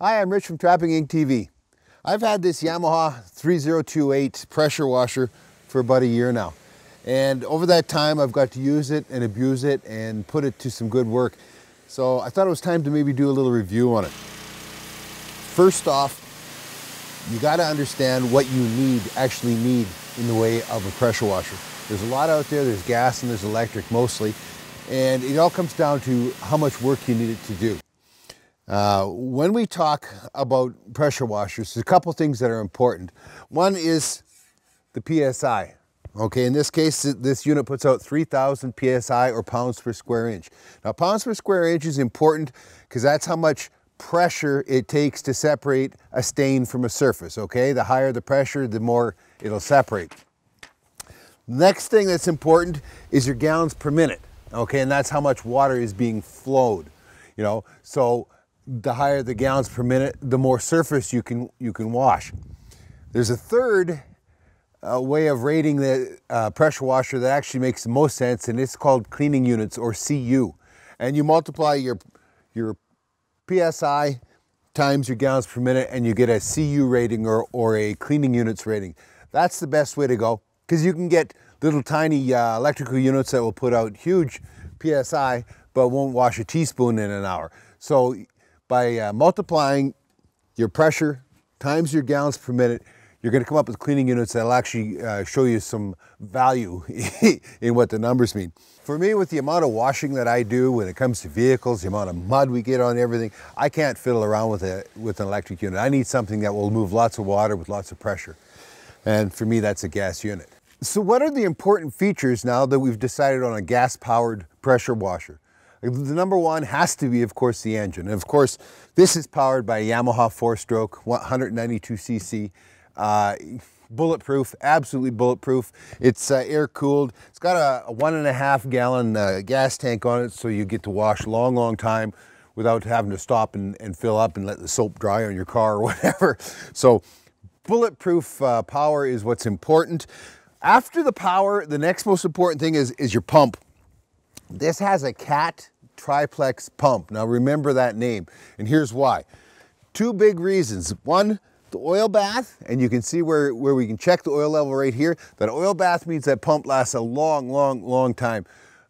Hi, I'm Rich from Trapping Inc. TV. I've had this Yamaha 3028 pressure washer for about a year now. And over that time, I've got to use it and abuse it and put it to some good work. So I thought it was time to maybe do a little review on it. First off, you got to understand what you actually need in the way of a pressure washer. There's a lot out there, there's gas and there's electric mostly, and it all comes down to how much work you need it to do. When we talk about pressure washers, there's a couple things that are important. One is the PSI. Okay, in this case, this unit puts out 3,000 PSI or pounds per square inch. Now, pounds per square inch is important because that's how much pressure it takes to separate a stain from a surface, okay? The higher the pressure, the more it'll separate. Next thing that's important is your gallons per minute, okay? And that's how much water is being flowed, you know? So the higher the gallons per minute, the more surface you can wash. There's a third way of rating the pressure washer that actually makes the most sense, and it's called cleaning units, or CU. And you multiply your PSI times your gallons per minute and you get a CU rating or a cleaning units rating. That's the best way to go, because you can get little tiny electrical units that will put out huge PSI but won't wash a teaspoon in an hour. So by multiplying your pressure times your gallons per minute, you're going to come up with cleaning units that'll actually show you some value in what the numbers mean. For me, with the amount of washing that I do when it comes to vehicles, the amount of mud we get on everything, I can't fiddle around with an electric unit. I need something that will move lots of water with lots of pressure. And for me, that's a gas unit. So what are the important features now that we've decided on a gas-powered pressure washer? The number one has to be, of course, the engine. And of course, this is powered by a Yamaha 4-stroke, 192cc. Bulletproof, absolutely bulletproof. It's air cooled. It's got a 1.5 gallon gas tank on it, so you get to wash long time without having to stop and fill up and let the soap dry on your car or whatever. So bulletproof power is what's important. After the power, the next most important thing is your pump. This has a CAT triplex pump. Now remember that name, and here's why. Two big reasons. One, the oil bath, and you can see where we can check the oil level right here. That oil bath means that pump lasts a long time.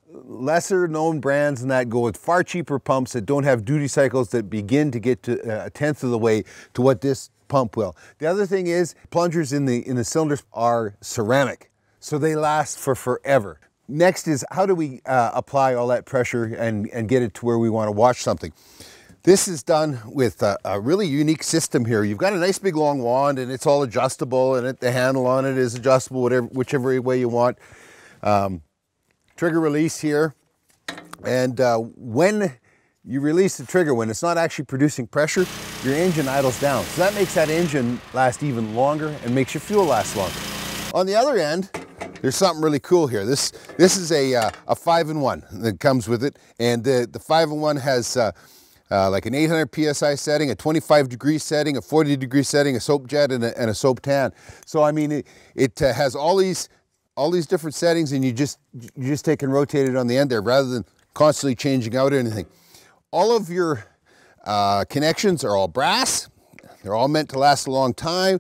Lesser known brands than that go with far cheaper pumps that don't have duty cycles that begin to get to 1/10 of the way to what this pump will. The other thing is, plungers in the cylinders are ceramic, so they last for forever. Next is, how do we apply all that pressure and get it to where we want to wash something? This is done with a really unique system here. You've got a nice big long wand, and it's all adjustable, and the handle on it is adjustable whichever way you want. Trigger release here, and when you release the trigger, when it's not actually producing pressure, your engine idles down. So that makes that engine last even longer and makes your fuel last longer. On the other end, there's something really cool here. This is a 5-in-1 that comes with it, and the 5-in-1 has like an 800 PSI setting, a 25-degree setting, a 40-degree setting, a soap jet, and a soap tan. So I mean, it has all these different settings, and you just take and rotate it on the end there rather than constantly changing out anything. All of your connections are all brass. They're all meant to last a long time.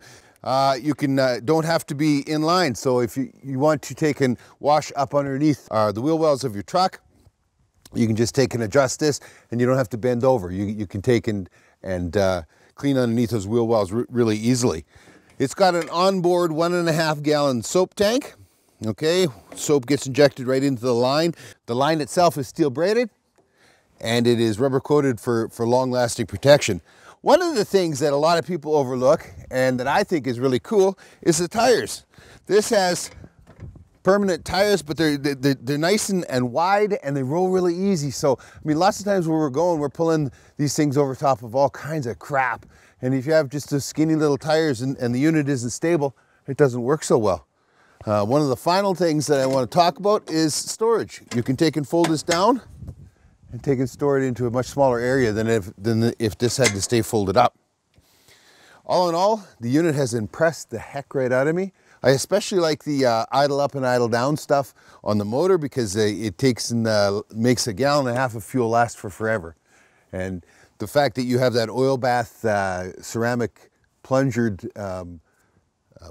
You can don't have to be in line. So if you want to take and wash up underneath the wheel wells of your truck, you can just take and adjust this, and you don't have to bend over. You can take and clean underneath those wheel wells really easily. It's got an onboard 1.5 gallon soap tank. Okay, soap gets injected right into the line. The line itself is steel braided, and it is rubber coated for long-lasting protection. One of the things that a lot of people overlook, and that I think is really cool, is the tires. This has permanent tires, but they're nice and wide, and they roll really easy. So, I mean, lots of times where we're going, we're pulling these things over top of all kinds of crap. And if you have just those skinny little tires and the unit isn't stable, it doesn't work so well. One of the final things that I want to talk about is storage. You can take and fold this down and take and store it into a much smaller area than if this had to stay folded up. All in all, the unit has impressed the heck right out of me. I especially like the idle up and idle down stuff on the motor because it takes and makes 1.5 gallons of fuel last for forever. And the fact that you have that oil bath ceramic plungered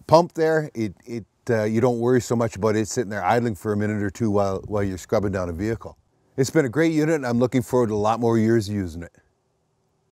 pump there, you don't worry so much about it sitting there idling for a minute or two while you're scrubbing down a vehicle. It's been a great unit, and I'm looking forward to a lot more years using it.